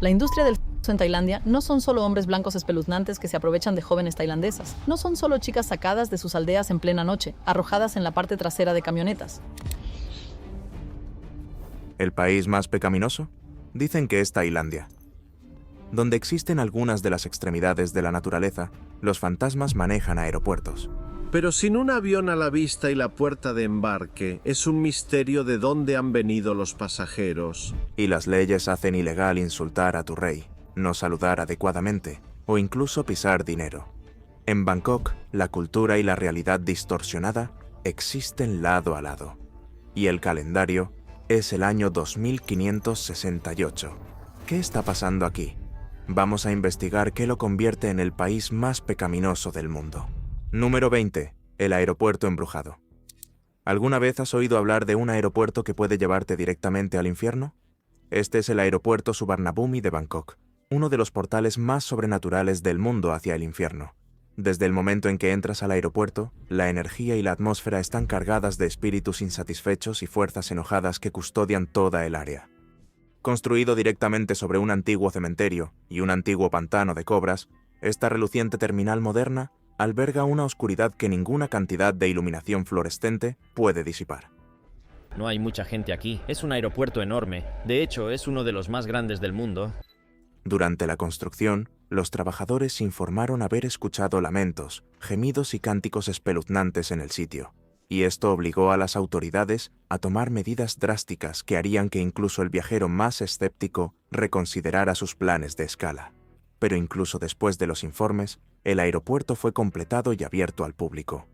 La industria del sexo en Tailandia no son solo hombres blancos espeluznantes que se aprovechan de jóvenes tailandesas. No son solo chicas sacadas de sus aldeas en plena noche, arrojadas en la parte trasera de camionetas. ¿El país más pecaminoso? Dicen que es Tailandia. Donde existen algunas de las extremidades de la naturaleza, los fantasmas manejan aeropuertos. Pero sin un avión a la vista y la puerta de embarque, es un misterio de dónde han venido los pasajeros. Y las leyes hacen ilegal insultar a tu rey, no saludar adecuadamente o incluso pisar dinero. En Bangkok, la cultura y la realidad distorsionada existen lado a lado. Y el calendario es el año 2568. ¿Qué está pasando aquí? Vamos a investigar qué lo convierte en el país más pecaminoso del mundo. Número 20. El aeropuerto embrujado. ¿Alguna vez has oído hablar de un aeropuerto que puede llevarte directamente al infierno? Este es el aeropuerto Suvarnabhumi de Bangkok, uno de los portales más sobrenaturales del mundo hacia el infierno. Desde el momento en que entras al aeropuerto, la energía y la atmósfera están cargadas de espíritus insatisfechos y fuerzas enojadas que custodian toda el área. Construido directamente sobre un antiguo cementerio y un antiguo pantano de cobras, esta reluciente terminal moderna alberga una oscuridad que ninguna cantidad de iluminación fluorescente puede disipar. No hay mucha gente aquí, es un aeropuerto enorme, de hecho es uno de los más grandes del mundo. Durante la construcción, los trabajadores informaron haber escuchado lamentos, gemidos y cánticos espeluznantes en el sitio, y esto obligó a las autoridades a tomar medidas drásticas que harían que incluso el viajero más escéptico reconsiderara sus planes de escala. Pero incluso después de los informes, el aeropuerto fue completado y abierto al público.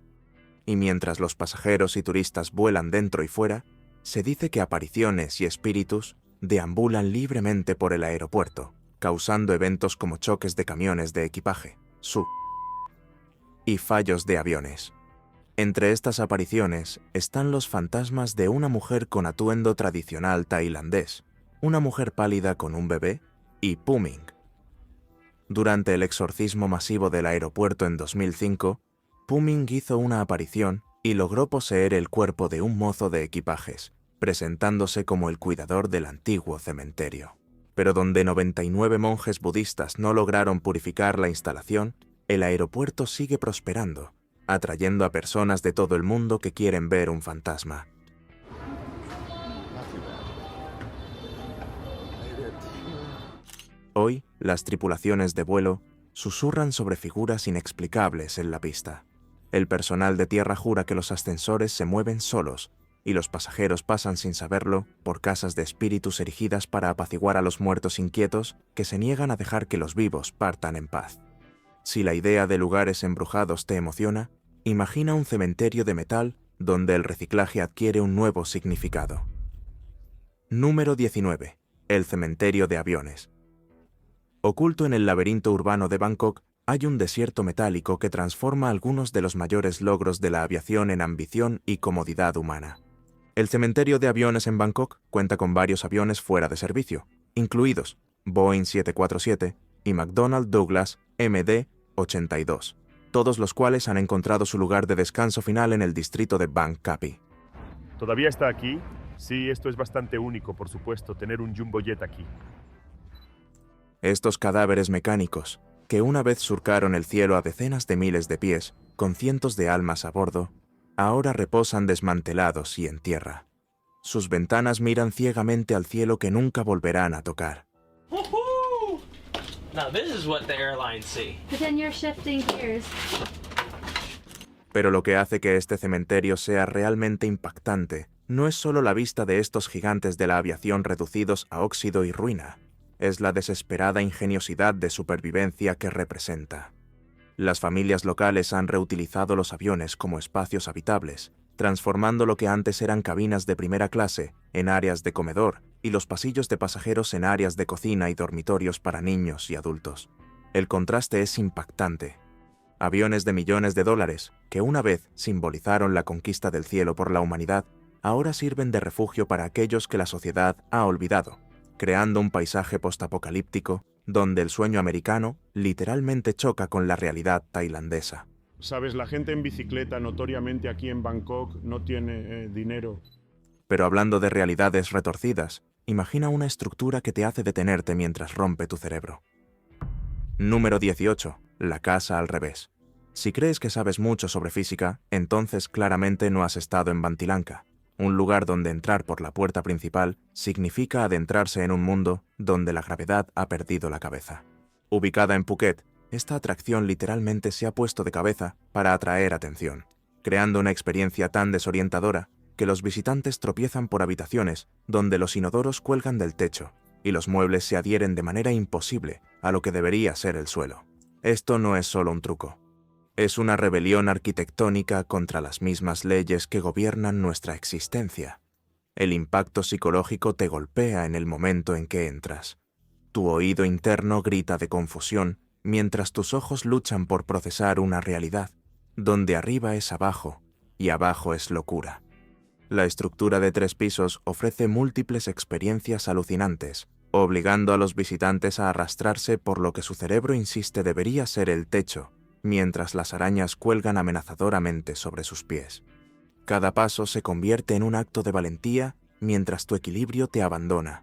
Y mientras los pasajeros y turistas vuelan dentro y fuera, se dice que apariciones y espíritus deambulan libremente por el aeropuerto, causando eventos como choques de camiones de equipaje, y fallos de aviones. Entre estas apariciones están los fantasmas de una mujer con atuendo tradicional tailandés, una mujer pálida con un bebé y Puming. Durante el exorcismo masivo del aeropuerto en 2005, Puming hizo una aparición y logró poseer el cuerpo de un mozo de equipajes, presentándose como el cuidador del antiguo cementerio. Pero donde 99 monjes budistas no lograron purificar la instalación, el aeropuerto sigue prosperando, atrayendo a personas de todo el mundo que quieren ver un fantasma. Hoy, las tripulaciones de vuelo susurran sobre figuras inexplicables en la pista. El personal de tierra jura que los ascensores se mueven solos y los pasajeros pasan sin saberlo por casas de espíritus erigidas para apaciguar a los muertos inquietos que se niegan a dejar que los vivos partan en paz. Si la idea de lugares embrujados te emociona, imagina un cementerio de metal donde el reciclaje adquiere un nuevo significado. Número 19. El cementerio de aviones. Oculto en el laberinto urbano de Bangkok hay un desierto metálico que transforma algunos de los mayores logros de la aviación en ambición y comodidad humana. El cementerio de aviones en Bangkok cuenta con varios aviones fuera de servicio, incluidos Boeing 747 y McDonnell Douglas MD-82, todos los cuales han encontrado su lugar de descanso final en el distrito de Bang Kapi. ¿Todavía está aquí? Sí, esto es bastante único, por supuesto, tener un jumbo jet aquí. Estos cadáveres mecánicos, que una vez surcaron el cielo a decenas de miles de pies, con cientos de almas a bordo, ahora reposan desmantelados y en tierra. Sus ventanas miran ciegamente al cielo que nunca volverán a tocar. Now this is what the airlines see. But then you're shifting gears. Pero lo que hace que este cementerio sea realmente impactante no es solo la vista de estos gigantes de la aviación reducidos a óxido y ruina, es la desesperada ingeniosidad de supervivencia que representa. Las familias locales han reutilizado los aviones como espacios habitables, transformando lo que antes eran cabinas de primera clase en áreas de comedor y los pasillos de pasajeros en áreas de cocina y dormitorios para niños y adultos. El contraste es impactante. Aviones de millones de dólares, que una vez simbolizaron la conquista del cielo por la humanidad, ahora sirven de refugio para aquellos que la sociedad ha olvidado, creando un paisaje postapocalíptico donde el sueño americano literalmente choca con la realidad tailandesa. Sabes, la gente en bicicleta notoriamente aquí en Bangkok no tiene dinero. Pero hablando de realidades retorcidas, Imagina una estructura que te hace detenerte mientras rompe tu cerebro. Número 18. La casa al revés. Si crees que sabes mucho sobre física, entonces claramente no has estado en Bantilanca, un lugar donde entrar por la puerta principal significa adentrarse en un mundo donde la gravedad ha perdido la cabeza. Ubicada en Phuket, esta atracción literalmente se ha puesto de cabeza para atraer atención, creando una experiencia tan desorientadora que los visitantes tropiezan por habitaciones donde los inodoros cuelgan del techo y los muebles se adhieren de manera imposible a lo que debería ser el suelo. Esto no es solo un truco. Es una rebelión arquitectónica contra las mismas leyes que gobiernan nuestra existencia. El impacto psicológico te golpea en el momento en que entras. Tu oído interno grita de confusión mientras tus ojos luchan por procesar una realidad, donde arriba es abajo y abajo es locura. La estructura de 3 pisos ofrece múltiples experiencias alucinantes, obligando a los visitantes a arrastrarse por lo que su cerebro insiste debería ser el techo, mientras las arañas cuelgan amenazadoramente sobre sus pies. Cada paso se convierte en un acto de valentía mientras tu equilibrio te abandona,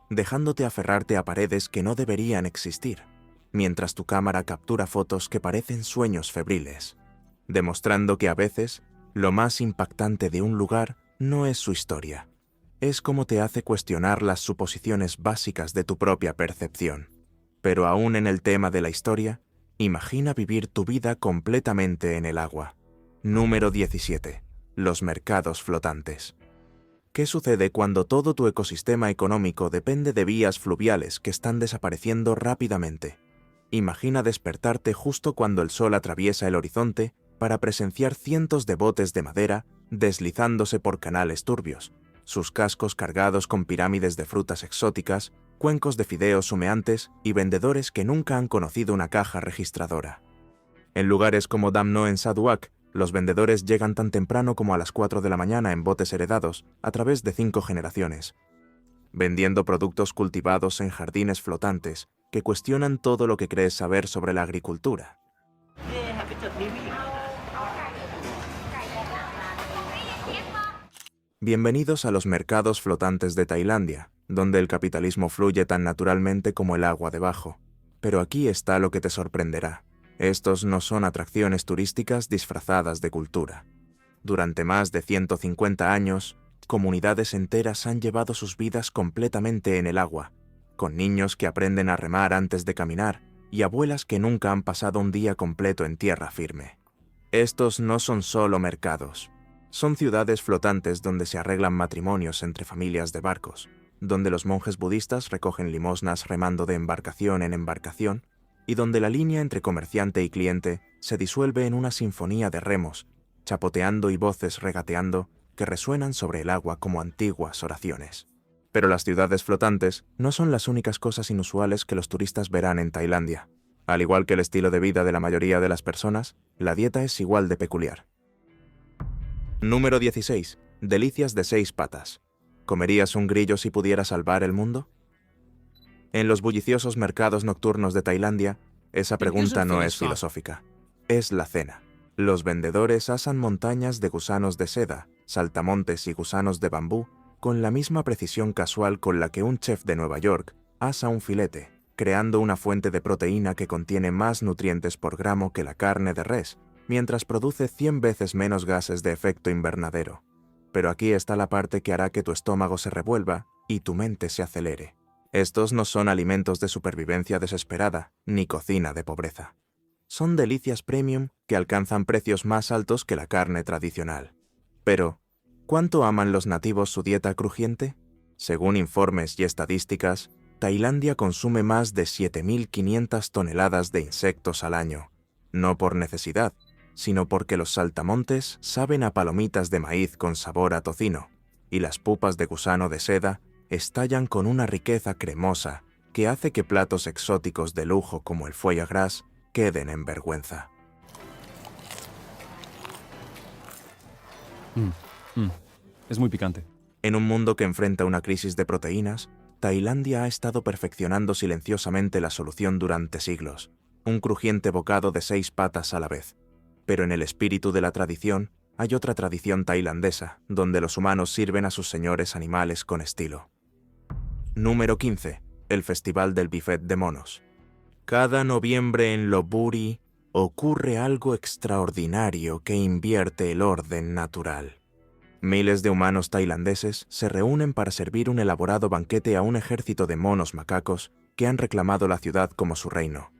dejándote aferrarte a paredes que no deberían existir, mientras tu cámara captura fotos que parecen sueños febriles, demostrando que a veces lo más impactante de un lugar no es su historia, es cómo te hace cuestionar las suposiciones básicas de tu propia percepción. Pero aún en el tema de la historia, imagina vivir tu vida completamente en el agua. Número 17. Los mercados flotantes. ¿Qué sucede cuando todo tu ecosistema económico depende de vías fluviales que están desapareciendo rápidamente? Imagina despertarte justo cuando el sol atraviesa el horizonte para presenciar cientos de botes de madera deslizándose por canales turbios, sus cascos cargados con pirámides de frutas exóticas, cuencos de fideos humeantes y vendedores que nunca han conocido una caja registradora. En lugares como Dam No en Saduak, los vendedores llegan tan temprano como a las 4 de la mañana en botes heredados a través de 5 generaciones, vendiendo productos cultivados en jardines flotantes que cuestionan todo lo que crees saber sobre la agricultura. Bienvenidos a los mercados flotantes de Tailandia, donde el capitalismo fluye tan naturalmente como el agua debajo. Pero aquí está lo que te sorprenderá. Estos no son atracciones turísticas disfrazadas de cultura. Durante más de 150 años, comunidades enteras han llevado sus vidas completamente en el agua, con niños que aprenden a remar antes de caminar y abuelas que nunca han pasado un día completo en tierra firme. Estos no son solo mercados. Son ciudades flotantes donde se arreglan matrimonios entre familias de barcos, donde los monjes budistas recogen limosnas remando de embarcación en embarcación, y donde la línea entre comerciante y cliente se disuelve en una sinfonía de remos, chapoteando y voces regateando que resuenan sobre el agua como antiguas oraciones. Pero las ciudades flotantes no son las únicas cosas inusuales que los turistas verán en Tailandia. Al igual que el estilo de vida de la mayoría de las personas, la dieta es igual de peculiar. Número 16. Delicias de 6 patas. ¿Comerías un grillo si pudiera salvar el mundo? En los bulliciosos mercados nocturnos de Tailandia, esa pregunta no es filosófica. Es la cena. Los vendedores asan montañas de gusanos de seda, saltamontes y gusanos de bambú con la misma precisión casual con la que un chef de Nueva York asa un filete, creando una fuente de proteína que contiene más nutrientes por gramo que la carne de res, mientras produce 100 veces menos gases de efecto invernadero. Pero aquí está la parte que hará que tu estómago se revuelva y tu mente se acelere. Estos no son alimentos de supervivencia desesperada, ni cocina de pobreza. Son delicias premium que alcanzan precios más altos que la carne tradicional. Pero, ¿cuánto aman los nativos su dieta crujiente? Según informes y estadísticas, Tailandia consume más de 7.500 toneladas de insectos al año, no por necesidad, sino porque los saltamontes saben a palomitas de maíz con sabor a tocino, y las pupas de gusano de seda estallan con una riqueza cremosa que hace que platos exóticos de lujo como el foie gras queden en vergüenza. Es muy picante. En un mundo que enfrenta una crisis de proteínas, Tailandia ha estado perfeccionando silenciosamente la solución durante siglos, un crujiente bocado de 6 patas a la vez. Pero en el espíritu de la tradición, hay otra tradición tailandesa, donde los humanos sirven a sus señores animales con estilo. Número 15. El Festival del Buffet de Monos. Cada noviembre en Lopburi ocurre algo extraordinario que invierte el orden natural. Miles de humanos tailandeses se reúnen para servir un elaborado banquete a un ejército de monos macacos que han reclamado la ciudad como su reino.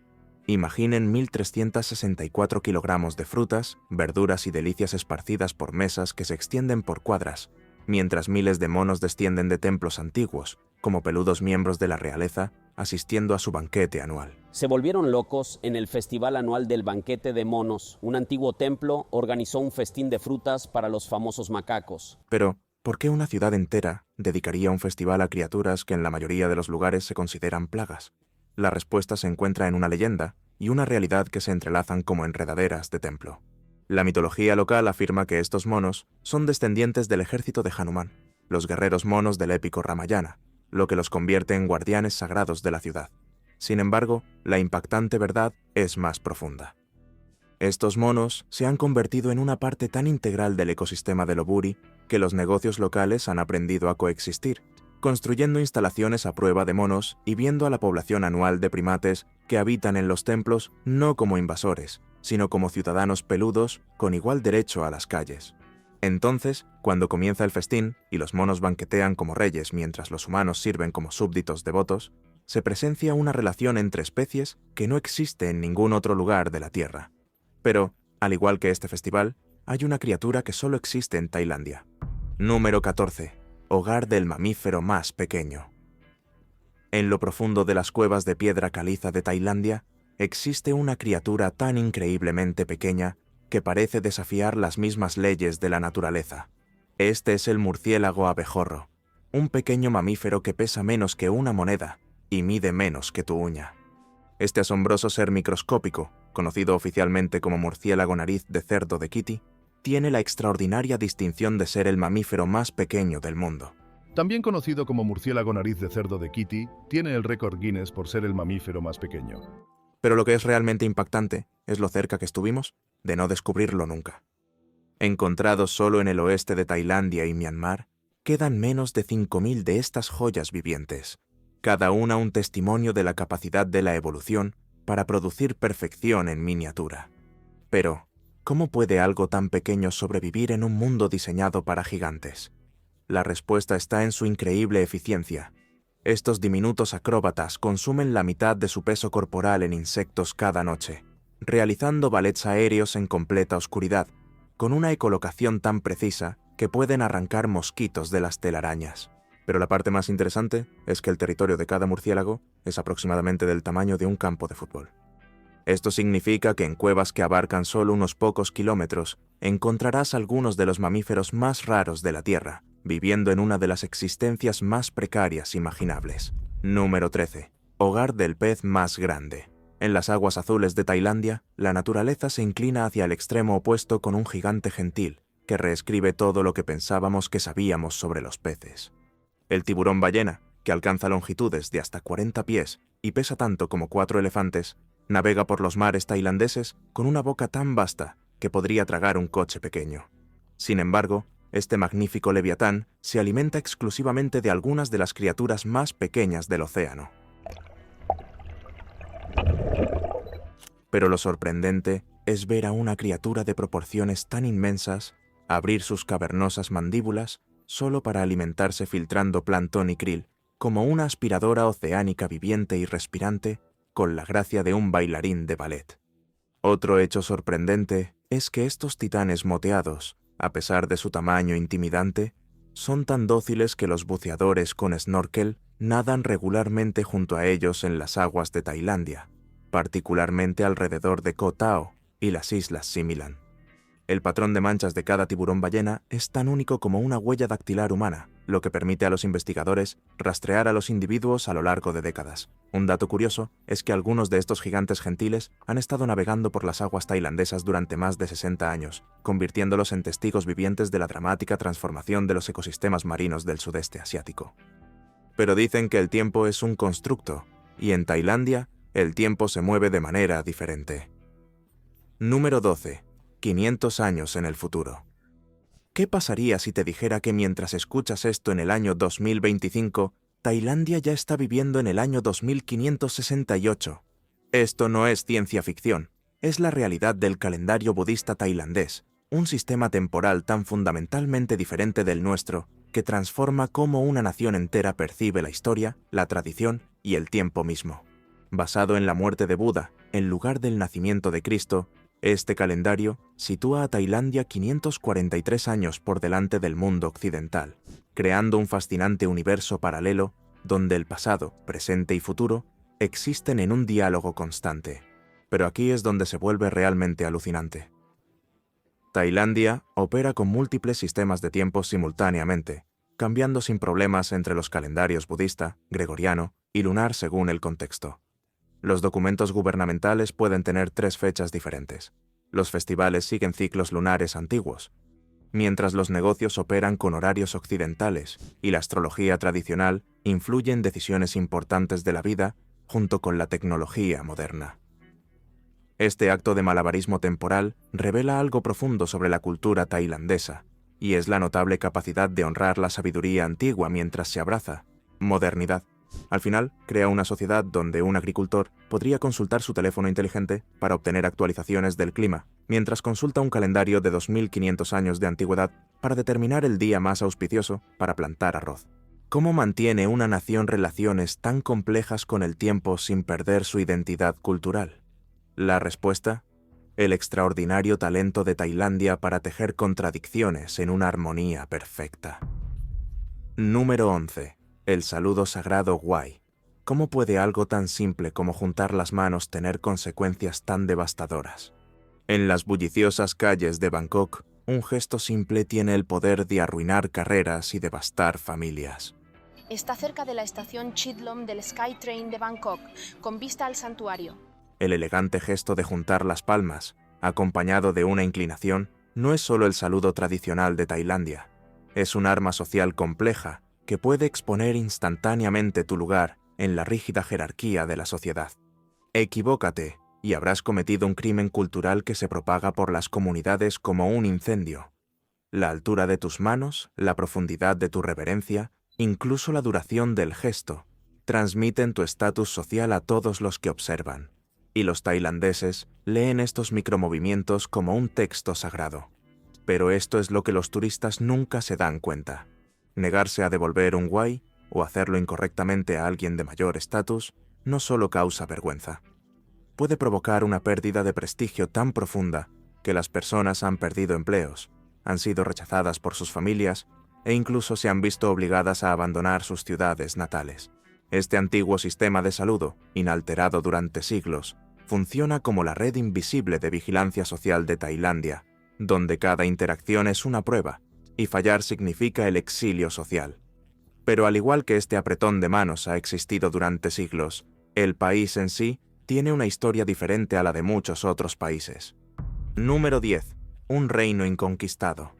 Imaginen 1.364 kilogramos de frutas, verduras y delicias esparcidas por mesas que se extienden por cuadras, mientras miles de monos descienden de templos antiguos, como peludos miembros de la realeza, asistiendo a su banquete anual. Se volvieron locos en el festival anual del banquete de monos. Un antiguo templo organizó un festín de frutas para los famosos macacos. Pero, ¿por qué una ciudad entera dedicaría un festival a criaturas que en la mayoría de los lugares se consideran plagas? La respuesta se encuentra en una leyenda y una realidad que se entrelazan como enredaderas de templo. La mitología local afirma que estos monos son descendientes del ejército de Hanuman, los guerreros monos del épico Ramayana, lo que los convierte en guardianes sagrados de la ciudad. Sin embargo, la impactante verdad es más profunda. Estos monos se han convertido en una parte tan integral del ecosistema de Lopburi que los negocios locales han aprendido a coexistir, construyendo instalaciones a prueba de monos y viendo a la población anual de primates que habitan en los templos no como invasores, sino como ciudadanos peludos con igual derecho a las calles. Entonces, cuando comienza el festín y los monos banquetean como reyes mientras los humanos sirven como súbditos devotos, se presencia una relación entre especies que no existe en ningún otro lugar de la Tierra. Pero, al igual que este festival, hay una criatura que solo existe en Tailandia. Número 14. Hogar del mamífero más pequeño. En lo profundo de las cuevas de piedra caliza de Tailandia, existe una criatura tan increíblemente pequeña que parece desafiar las mismas leyes de la naturaleza. Este es el murciélago abejorro, un pequeño mamífero que pesa menos que una moneda y mide menos que tu uña. Este asombroso ser microscópico, conocido oficialmente como murciélago nariz de cerdo de Kitty, tiene la extraordinaria distinción de ser el mamífero más pequeño del mundo. También conocido como murciélago nariz de cerdo de Kitty, tiene el récord Guinness por ser el mamífero más pequeño. Pero lo que es realmente impactante es lo cerca que estuvimos de no descubrirlo nunca. Encontrados solo en el oeste de Tailandia y Myanmar, quedan menos de 5.000 de estas joyas vivientes, cada una un testimonio de la capacidad de la evolución para producir perfección en miniatura. Pero, ¿cómo puede algo tan pequeño sobrevivir en un mundo diseñado para gigantes? La respuesta está en su increíble eficiencia. Estos diminutos acróbatas consumen la mitad de su peso corporal en insectos cada noche, realizando ballets aéreos en completa oscuridad, con una ecolocación tan precisa que pueden arrancar mosquitos de las telarañas. Pero la parte más interesante es que el territorio de cada murciélago es aproximadamente del tamaño de un campo de fútbol. Esto significa que en cuevas que abarcan solo unos pocos kilómetros encontrarás algunos de los mamíferos más raros de la Tierra, viviendo en una de las existencias más precarias imaginables. Número 13. Hogar del pez más grande. En las aguas azules de Tailandia, la naturaleza se inclina hacia el extremo opuesto con un gigante gentil, que reescribe todo lo que pensábamos que sabíamos sobre los peces. El tiburón ballena, que alcanza longitudes de hasta 40 pies y pesa tanto como 4 elefantes, navega por los mares tailandeses con una boca tan vasta que podría tragar un coche pequeño. Sin embargo, este magnífico leviatán se alimenta exclusivamente de algunas de las criaturas más pequeñas del océano. Pero lo sorprendente es ver a una criatura de proporciones tan inmensas abrir sus cavernosas mandíbulas solo para alimentarse filtrando plancton y krill, como una aspiradora oceánica viviente y respirante, con la gracia de un bailarín de ballet. Otro hecho sorprendente es que estos titanes moteados, a pesar de su tamaño intimidante, son tan dóciles que los buceadores con snorkel nadan regularmente junto a ellos en las aguas de Tailandia, particularmente alrededor de Koh Tao y las islas Similan. El patrón de manchas de cada tiburón ballena es tan único como una huella dactilar humana, lo que permite a los investigadores rastrear a los individuos a lo largo de décadas. Un dato curioso es que algunos de estos gigantes gentiles han estado navegando por las aguas tailandesas durante más de 60 años, convirtiéndolos en testigos vivientes de la dramática transformación de los ecosistemas marinos del sudeste asiático. Pero dicen que el tiempo es un constructo, y en Tailandia el tiempo se mueve de manera diferente. Número 12. 500 años en el futuro. ¿Qué pasaría si te dijera que mientras escuchas esto en el año 2025, Tailandia ya está viviendo en el año 2568. Esto no es ciencia ficción, es la realidad del calendario budista tailandés, un sistema temporal tan fundamentalmente diferente del nuestro que transforma cómo una nación entera percibe la historia, la tradición y el tiempo mismo. Basado en la muerte de Buda, en lugar del nacimiento de Cristo, este calendario sitúa a Tailandia 543 años por delante del mundo occidental, creando un fascinante universo paralelo donde el pasado, presente y futuro existen en un diálogo constante. Pero aquí es donde se vuelve realmente alucinante. Tailandia opera con múltiples sistemas de tiempo simultáneamente, cambiando sin problemas entre los calendarios budista, gregoriano y lunar según el contexto. Los documentos gubernamentales pueden tener 3 fechas diferentes. Los festivales siguen ciclos lunares antiguos, mientras los negocios operan con horarios occidentales y la astrología tradicional influye en decisiones importantes de la vida junto con la tecnología moderna. Este acto de malabarismo temporal revela algo profundo sobre la cultura tailandesa, y es la notable capacidad de honrar la sabiduría antigua mientras se abraza modernidad. Al final, crea una sociedad donde un agricultor podría consultar su teléfono inteligente para obtener actualizaciones del clima, mientras consulta un calendario de 2500 años de antigüedad para determinar el día más auspicioso para plantar arroz. ¿Cómo mantiene una nación relaciones tan complejas con el tiempo sin perder su identidad cultural? La respuesta: el extraordinario talento de Tailandia para tejer contradicciones en una armonía perfecta. Número 11. El saludo sagrado Wai. ¿Cómo puede algo tan simple como juntar las manos tener consecuencias tan devastadoras? En las bulliciosas calles de Bangkok, un gesto simple tiene el poder de arruinar carreras y devastar familias. Está cerca de la estación Chithlom del SkyTrain de Bangkok, con vista al santuario. El elegante gesto de juntar las palmas, acompañado de una inclinación, no es solo el saludo tradicional de Tailandia. Es un arma social compleja que puede exponer instantáneamente tu lugar en la rígida jerarquía de la sociedad. Equivócate y habrás cometido un crimen cultural que se propaga por las comunidades como un incendio. La altura de tus manos, la profundidad de tu reverencia, incluso la duración del gesto, transmiten tu estatus social a todos los que observan. Y los tailandeses leen estos micromovimientos como un texto sagrado. Pero esto es lo que los turistas nunca se dan cuenta. Negarse a devolver un Wai o hacerlo incorrectamente a alguien de mayor estatus no solo causa vergüenza. Puede provocar una pérdida de prestigio tan profunda que las personas han perdido empleos, han sido rechazadas por sus familias e incluso se han visto obligadas a abandonar sus ciudades natales. Este antiguo sistema de saludo, inalterado durante siglos, funciona como la red invisible de vigilancia social de Tailandia, donde cada interacción es una prueba, y fallar significa el exilio social. Pero al igual que este apretón de manos ha existido durante siglos, el país en sí tiene una historia diferente a la de muchos otros países. Número 10. Un reino inconquistado.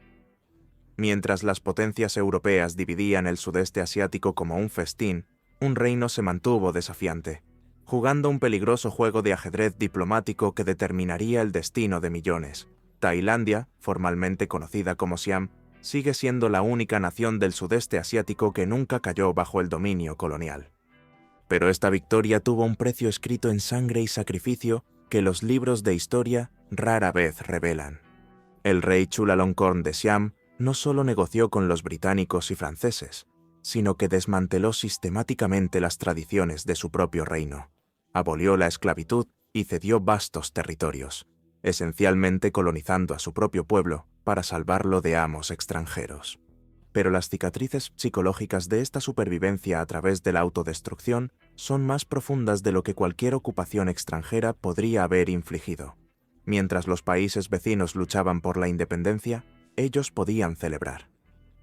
Mientras las potencias europeas dividían el sudeste asiático como un festín, un reino se mantuvo desafiante, jugando un peligroso juego de ajedrez diplomático que determinaría el destino de millones. Tailandia, formalmente conocida como Siam, sigue siendo la única nación del sudeste asiático que nunca cayó bajo el dominio colonial. Pero esta victoria tuvo un precio escrito en sangre y sacrificio que los libros de historia rara vez revelan. El rey Chulalongkorn de Siam no solo negoció con los británicos y franceses, sino que desmanteló sistemáticamente las tradiciones de su propio reino, abolió la esclavitud y cedió vastos territorios, esencialmente colonizando a su propio pueblo para salvarlo de amos extranjeros. Pero las cicatrices psicológicas de esta supervivencia a través de la autodestrucción son más profundas de lo que cualquier ocupación extranjera podría haber infligido. Mientras los países vecinos luchaban por la independencia, ellos podían celebrar.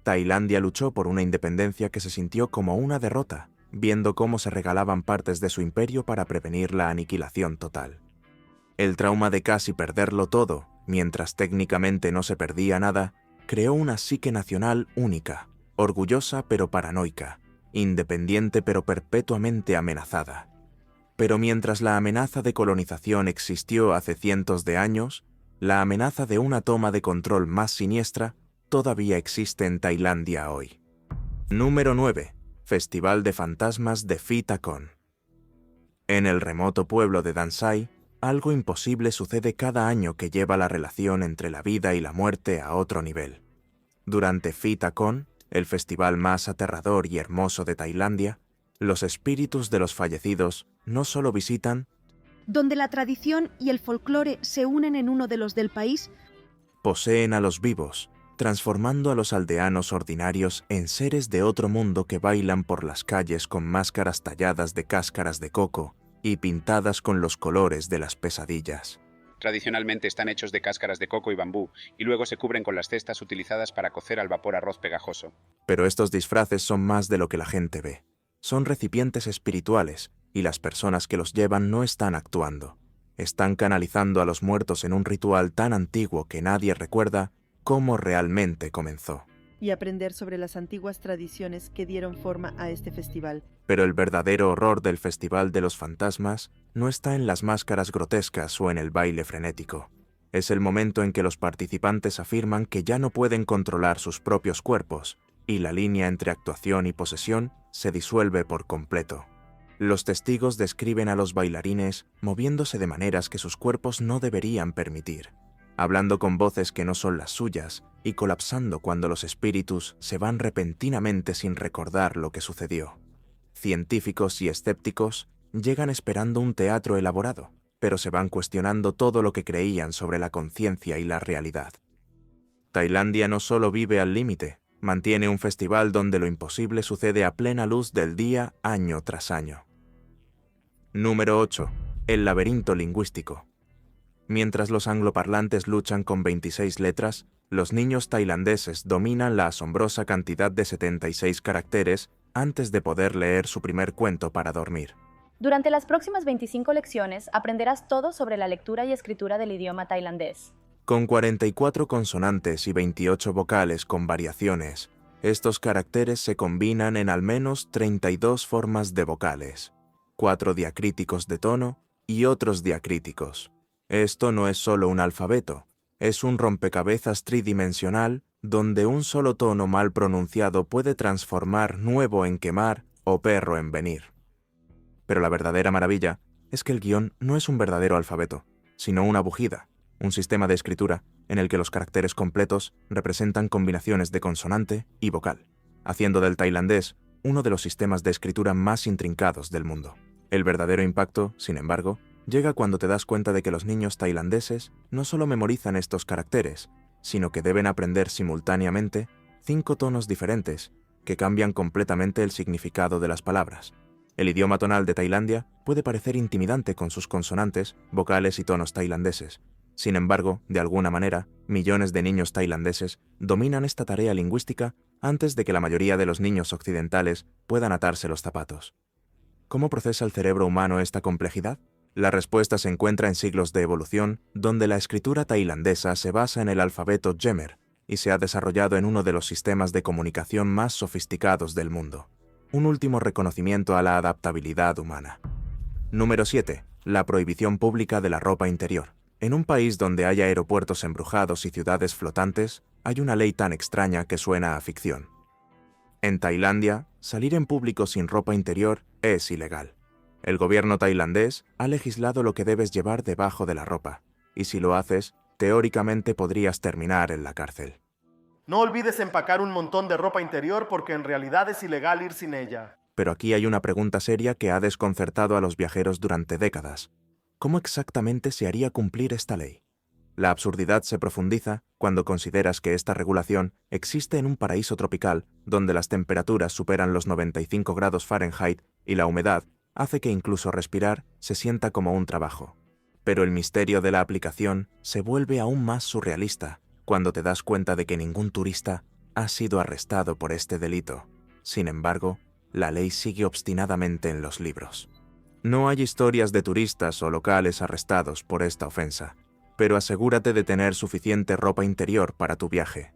Tailandia luchó por una independencia que se sintió como una derrota, viendo cómo se regalaban partes de su imperio para prevenir la aniquilación total. El trauma de casi perderlo todo, mientras técnicamente no se perdía nada, creó una psique nacional única, orgullosa pero paranoica, independiente pero perpetuamente amenazada. Pero mientras la amenaza de colonización existió hace cientos de años, la amenaza de una toma de control más siniestra todavía existe en Tailandia hoy. Número 9. Festival de Fantasmas de Fitacon. En el remoto pueblo de Dansai, algo imposible sucede cada año que lleva la relación entre la vida y la muerte a otro nivel. Durante Fitacon, el festival más aterrador y hermoso de Tailandia, los espíritus de los fallecidos no solo visitan, donde la tradición y el folclore se unen en uno de los del país, poseen a los vivos, transformando a los aldeanos ordinarios en seres de otro mundo que bailan por las calles con máscaras talladas de cáscaras de coco y pintadas con los colores de las pesadillas. Tradicionalmente están hechos de cáscaras de coco y bambú, y luego se cubren con las cestas utilizadas para cocer al vapor arroz pegajoso. Pero estos disfraces son más de lo que la gente ve. Son recipientes espirituales, y las personas que los llevan no están actuando. Están canalizando a los muertos en un ritual tan antiguo que nadie recuerda cómo realmente comenzó. Y aprender sobre las antiguas tradiciones que dieron forma a este festival. Pero el verdadero horror del Festival de los Fantasmas no está en las máscaras grotescas o en el baile frenético. Es el momento en que los participantes afirman que ya no pueden controlar sus propios cuerpos, y la línea entre actuación y posesión se disuelve por completo. Los testigos describen a los bailarines moviéndose de maneras que sus cuerpos no deberían permitir, hablando con voces que no son las suyas y colapsando cuando los espíritus se van repentinamente sin recordar lo que sucedió. Científicos y escépticos llegan esperando un teatro elaborado, pero se van cuestionando todo lo que creían sobre la conciencia y la realidad. Tailandia no solo vive al límite, mantiene un festival donde lo imposible sucede a plena luz del día año tras año. Número 8. El laberinto lingüístico. Mientras los angloparlantes luchan con 26 letras, los niños tailandeses dominan la asombrosa cantidad de 76 caracteres antes de poder leer su primer cuento para dormir. Durante las próximas 25 lecciones aprenderás todo sobre la lectura y escritura del idioma tailandés. Con 44 consonantes y 28 vocales con variaciones, estos caracteres se combinan en al menos 32 formas de vocales, 4 diacríticos de tono y otros diacríticos. Esto no es solo un alfabeto, es un rompecabezas tridimensional donde un solo tono mal pronunciado puede transformar nuevo en quemar o perro en venir. Pero la verdadera maravilla es que el guión no es un verdadero alfabeto, sino una bujida, un sistema de escritura en el que los caracteres completos representan combinaciones de consonante y vocal, haciendo del tailandés uno de los sistemas de escritura más intrincados del mundo. El verdadero impacto, sin embargo, llega cuando te das cuenta de que los niños tailandeses no solo memorizan estos caracteres, sino que deben aprender simultáneamente 5 tonos diferentes que cambian completamente el significado de las palabras. El idioma tonal de Tailandia puede parecer intimidante con sus consonantes, vocales y tonos tailandeses. Sin embargo, de alguna manera, millones de niños tailandeses dominan esta tarea lingüística antes de que la mayoría de los niños occidentales puedan atarse los zapatos. ¿Cómo procesa el cerebro humano esta complejidad? La respuesta se encuentra en siglos de evolución, donde la escritura tailandesa se basa en el alfabeto Jemer y se ha desarrollado en uno de los sistemas de comunicación más sofisticados del mundo. Un último reconocimiento a la adaptabilidad humana. Número 7. La prohibición pública de la ropa interior. En un país donde hay aeropuertos embrujados y ciudades flotantes, hay una ley tan extraña que suena a ficción. En Tailandia, salir en público sin ropa interior es ilegal. El gobierno tailandés ha legislado lo que debes llevar debajo de la ropa, y si lo haces, teóricamente podrías terminar en la cárcel. No olvides empacar un montón de ropa interior porque en realidad es ilegal ir sin ella. Pero aquí hay una pregunta seria que ha desconcertado a los viajeros durante décadas. ¿Cómo exactamente se haría cumplir esta ley? La absurdidad se profundiza cuando consideras que esta regulación existe en un paraíso tropical donde las temperaturas superan los 95 grados Fahrenheit y la humedad hace que incluso respirar se sienta como un trabajo. Pero el misterio de la aplicación se vuelve aún más surrealista cuando te das cuenta de que ningún turista ha sido arrestado por este delito. Sin embargo, la ley sigue obstinadamente en los libros. No hay historias de turistas o locales arrestados por esta ofensa, pero asegúrate de tener suficiente ropa interior para tu viaje.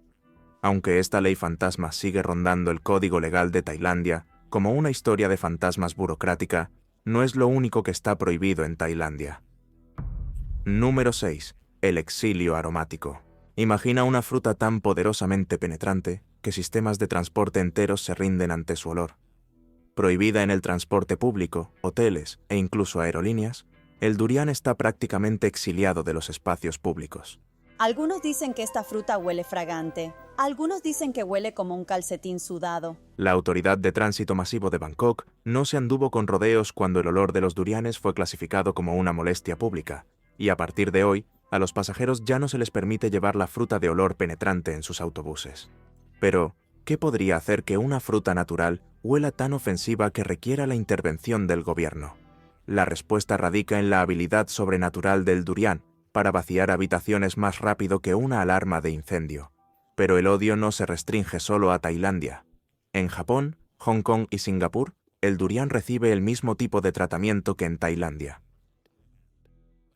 Aunque esta ley fantasma sigue rondando el código legal de Tailandia como una historia de fantasmas burocrática, no es lo único que está prohibido en Tailandia. Número 6. El exilio aromático. Imagina una fruta tan poderosamente penetrante que sistemas de transporte enteros se rinden ante su olor. Prohibida en el transporte público, hoteles e incluso aerolíneas, el durián está prácticamente exiliado de los espacios públicos. Algunos dicen que esta fruta huele fragante. Algunos dicen que huele como un calcetín sudado. La Autoridad de Tránsito Masivo de Bangkok no se anduvo con rodeos cuando el olor de los durianes fue clasificado como una molestia pública, y a partir de hoy, a los pasajeros ya no se les permite llevar la fruta de olor penetrante en sus autobuses. Pero, ¿qué podría hacer que una fruta natural huela tan ofensiva que requiera la intervención del gobierno? La respuesta radica en la habilidad sobrenatural del durián para vaciar habitaciones más rápido que una alarma de incendio. Pero el odio no se restringe solo a Tailandia. En Japón, Hong Kong y Singapur, el durián recibe el mismo tipo de tratamiento que en Tailandia.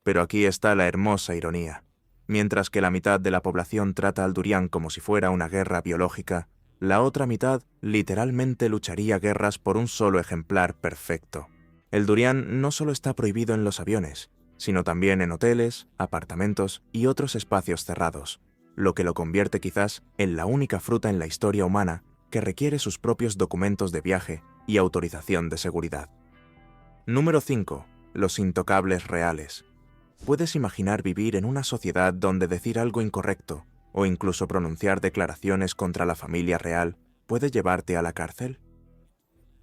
Pero aquí está la hermosa ironía. Mientras que la mitad de la población trata al durián como si fuera una guerra biológica, la otra mitad literalmente lucharía guerras por un solo ejemplar perfecto. El durián no solo está prohibido en los aviones, sino también en hoteles, apartamentos y otros espacios cerrados, lo que lo convierte quizás en la única fruta en la historia humana que requiere sus propios documentos de viaje y autorización de seguridad. Número 5. Los intocables reales. ¿Puedes imaginar vivir en una sociedad donde decir algo incorrecto o incluso pronunciar declaraciones contra la familia real puede llevarte a la cárcel?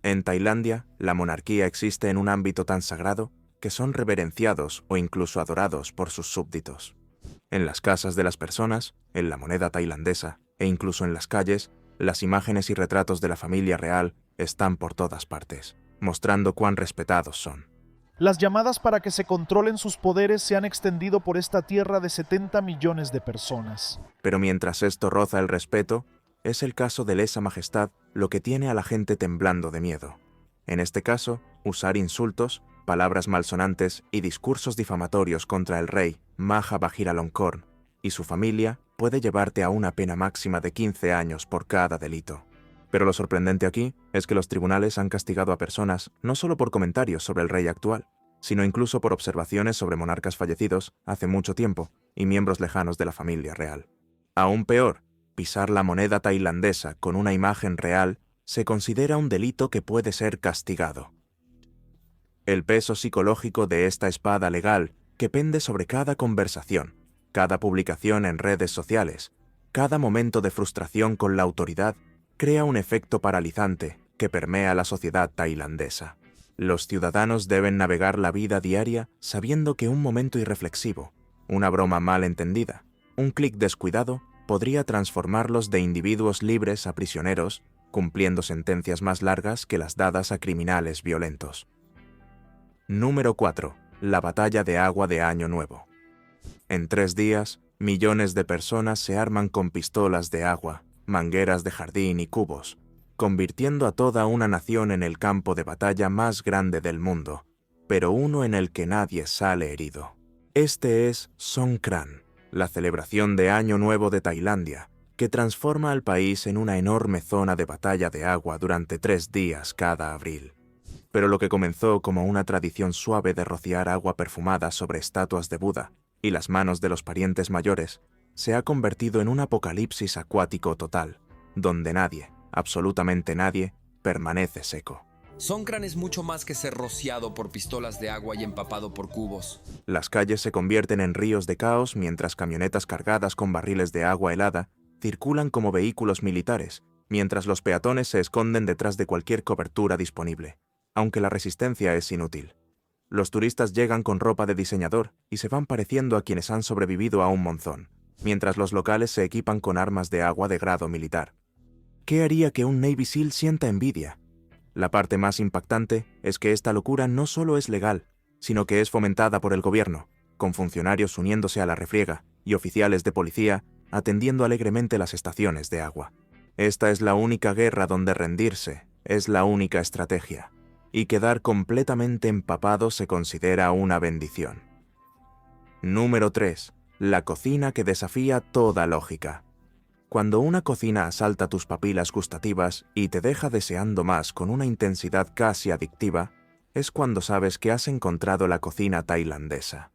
En Tailandia, la monarquía existe en un ámbito tan sagrado que son reverenciados o incluso adorados por sus súbditos. En las casas de las personas, en la moneda tailandesa e incluso en las calles, las imágenes y retratos de la familia real están por todas partes, mostrando cuán respetados son. Las llamadas para que se controlen sus poderes se han extendido por esta tierra de 70 millones de personas. Pero mientras esto roza el respeto, es el caso de lesa majestad lo que tiene a la gente temblando de miedo. En este caso, usar insultos, palabras malsonantes y discursos difamatorios contra el rey Maha Vajiralongkorn y su familia puede llevarte a una pena máxima de 15 años por cada delito. Pero lo sorprendente aquí es que los tribunales han castigado a personas no solo por comentarios sobre el rey actual, sino incluso por observaciones sobre monarcas fallecidos hace mucho tiempo y miembros lejanos de la familia real. Aún peor, pisar la moneda tailandesa con una imagen real se considera un delito que puede ser castigado. El peso psicológico de esta espada legal que pende sobre cada conversación, cada publicación en redes sociales, cada momento de frustración con la autoridad, crea un efecto paralizante que permea la sociedad tailandesa. Los ciudadanos deben navegar la vida diaria sabiendo que un momento irreflexivo, una broma mal entendida, un clic descuidado, podría transformarlos de individuos libres a prisioneros, cumpliendo sentencias más largas que las dadas a criminales violentos. Número 4. La batalla de agua de Año Nuevo. En 3 días, millones de personas se arman con pistolas de agua, mangueras de jardín y cubos, convirtiendo a toda una nación en el campo de batalla más grande del mundo, pero uno en el que nadie sale herido. Este es Songkran, la celebración de Año Nuevo de Tailandia, que transforma al país en una enorme zona de batalla de agua durante 3 días cada abril. Pero lo que comenzó como una tradición suave de rociar agua perfumada sobre estatuas de Buda y las manos de los parientes mayores, se ha convertido en un apocalipsis acuático total, donde nadie, absolutamente nadie, permanece seco. Songkran es mucho más que ser rociado por pistolas de agua y empapado por cubos. Las calles se convierten en ríos de caos mientras camionetas cargadas con barriles de agua helada circulan como vehículos militares, mientras los peatones se esconden detrás de cualquier cobertura disponible, aunque la resistencia es inútil. Los turistas llegan con ropa de diseñador y se van pareciendo a quienes han sobrevivido a un monzón, mientras los locales se equipan con armas de agua de grado militar. ¿Qué haría que un Navy SEAL sienta envidia? La parte más impactante es que esta locura no solo es legal, sino que es fomentada por el gobierno, con funcionarios uniéndose a la refriega y oficiales de policía atendiendo alegremente las estaciones de agua. Esta es la única guerra donde rendirse es la única estrategia, y quedar completamente empapado se considera una bendición. Número 3. La cocina que desafía toda lógica. Cuando una cocina asalta tus papilas gustativas y te deja deseando más con una intensidad casi adictiva, es cuando sabes que has encontrado la cocina tailandesa.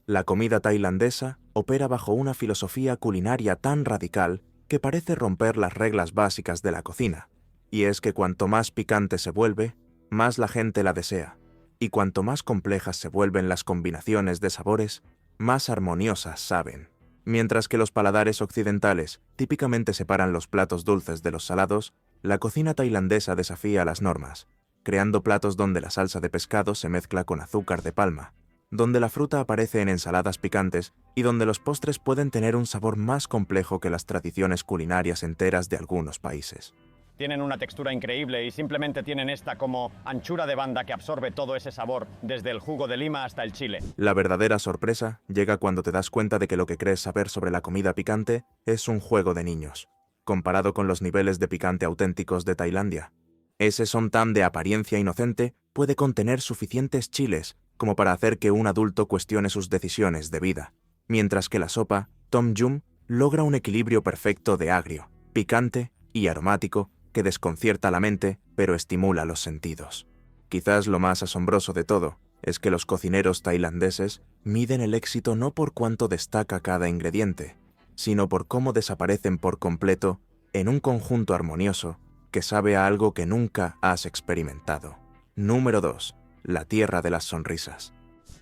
La comida tailandesa opera bajo una filosofía culinaria tan radical que parece romper las reglas básicas de la cocina, y es que cuanto más picante se vuelve, más la gente la desea, y cuanto más complejas se vuelven las combinaciones de sabores, más armoniosas saben. Mientras que los paladares occidentales típicamente separan los platos dulces de los salados, la cocina tailandesa desafía las normas, creando platos donde la salsa de pescado se mezcla con azúcar de palma, donde la fruta aparece en ensaladas picantes y donde los postres pueden tener un sabor más complejo que las tradiciones culinarias enteras de algunos países. Tienen una textura increíble y simplemente tienen esta como anchura de banda que absorbe todo ese sabor, desde el jugo de lima hasta el chile. La verdadera sorpresa llega cuando te das cuenta de que lo que crees saber sobre la comida picante es un juego de niños, comparado con los niveles de picante auténticos de Tailandia. Ese som tam de apariencia inocente puede contener suficientes chiles como para hacer que un adulto cuestione sus decisiones de vida, mientras que la sopa, tom yum, logra un equilibrio perfecto de agrio, picante y aromático que desconcierta la mente pero estimula los sentidos. Quizás lo más asombroso de todo es que los cocineros tailandeses miden el éxito no por cuánto destaca cada ingrediente, sino por cómo desaparecen por completo en un conjunto armonioso que sabe a algo que nunca has experimentado. Número 2. La tierra de las sonrisas.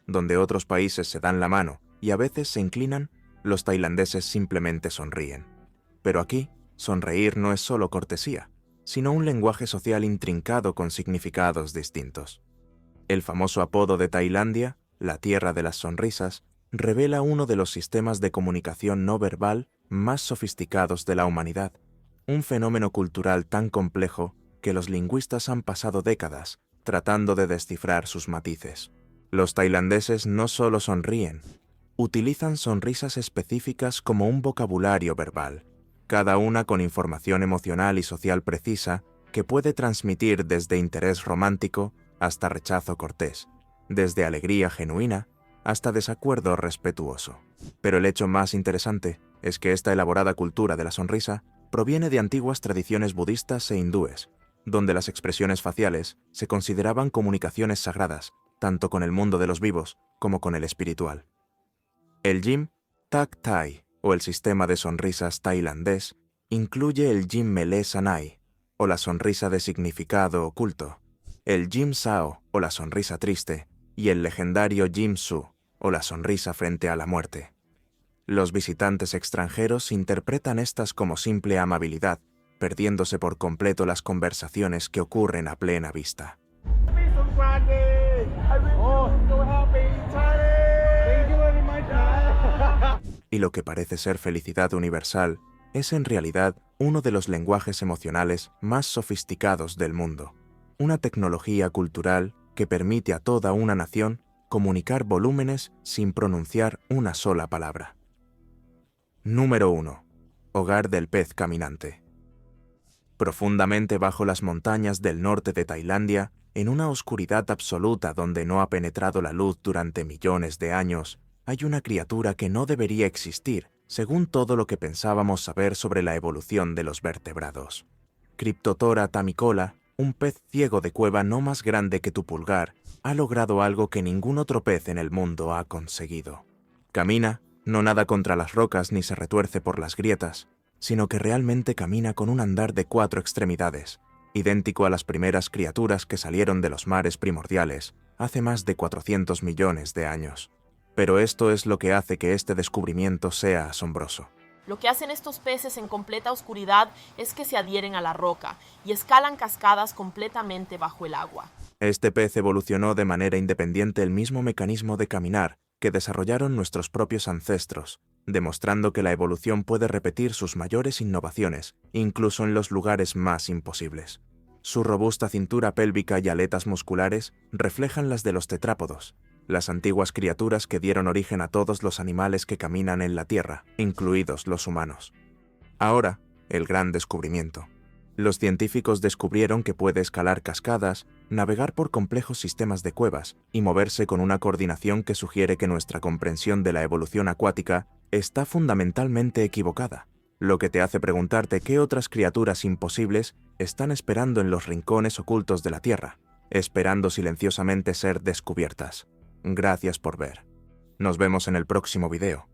Donde otros países se dan la mano y a veces se inclinan, los tailandeses simplemente sonríen. Pero aquí, sonreír no es solo cortesía, sino un lenguaje social intrincado con significados distintos. El famoso apodo de Tailandia, la tierra de las sonrisas, revela uno de los sistemas de comunicación no verbal más sofisticados de la humanidad, un fenómeno cultural tan complejo que los lingüistas han pasado décadas tratando de descifrar sus matices. Los tailandeses no solo sonríen, utilizan sonrisas específicas como un vocabulario verbal, cada una con información emocional y social precisa que puede transmitir desde interés romántico hasta rechazo cortés, desde alegría genuina hasta desacuerdo respetuoso. Pero el hecho más interesante es que esta elaborada cultura de la sonrisa proviene de antiguas tradiciones budistas e hindúes, donde las expresiones faciales se consideraban comunicaciones sagradas, tanto con el mundo de los vivos como con el espiritual. El Jim Tak Thai, o el sistema de sonrisas tailandés, incluye el Jim Mele Sanai, o la sonrisa de significado oculto, el Jim Sao, o la sonrisa triste, y el legendario Jim Su, o la sonrisa frente a la muerte. Los visitantes extranjeros interpretan estas como simple amabilidad, perdiéndose por completo las conversaciones que ocurren a plena vista. Y lo que parece ser felicidad universal es en realidad uno de los lenguajes emocionales más sofisticados del mundo, una tecnología cultural que permite a toda una nación comunicar volúmenes sin pronunciar una sola palabra. Número 1. Hogar del pez caminante. Profundamente bajo las montañas del norte de Tailandia, en una oscuridad absoluta donde no ha penetrado la luz durante millones de años, hay una criatura que no debería existir, según todo lo que pensábamos saber sobre la evolución de los vertebrados. Cryptotora tamicola, un pez ciego de cueva no más grande que tu pulgar, ha logrado algo que ningún otro pez en el mundo ha conseguido. Camina, no nada contra las rocas ni se retuerce por las grietas, sino que realmente camina con un andar de 4 extremidades, idéntico a las primeras criaturas que salieron de los mares primordiales hace más de 400 millones de años. Pero esto es lo que hace que este descubrimiento sea asombroso. Lo que hacen estos peces en completa oscuridad es que se adhieren a la roca y escalan cascadas completamente bajo el agua. Este pez evolucionó de manera independiente el mismo mecanismo de caminar que desarrollaron nuestros propios ancestros, demostrando que la evolución puede repetir sus mayores innovaciones, incluso en los lugares más imposibles. Su robusta cintura pélvica y aletas musculares reflejan las de los tetrápodos, las antiguas criaturas que dieron origen a todos los animales que caminan en la Tierra, incluidos los humanos. Ahora, el gran descubrimiento. Los científicos descubrieron que puede escalar cascadas, navegar por complejos sistemas de cuevas y moverse con una coordinación que sugiere que nuestra comprensión de la evolución acuática está fundamentalmente equivocada, lo que te hace preguntarte qué otras criaturas imposibles están esperando en los rincones ocultos de la Tierra, esperando silenciosamente ser descubiertas. Gracias por ver. Nos vemos en el próximo video.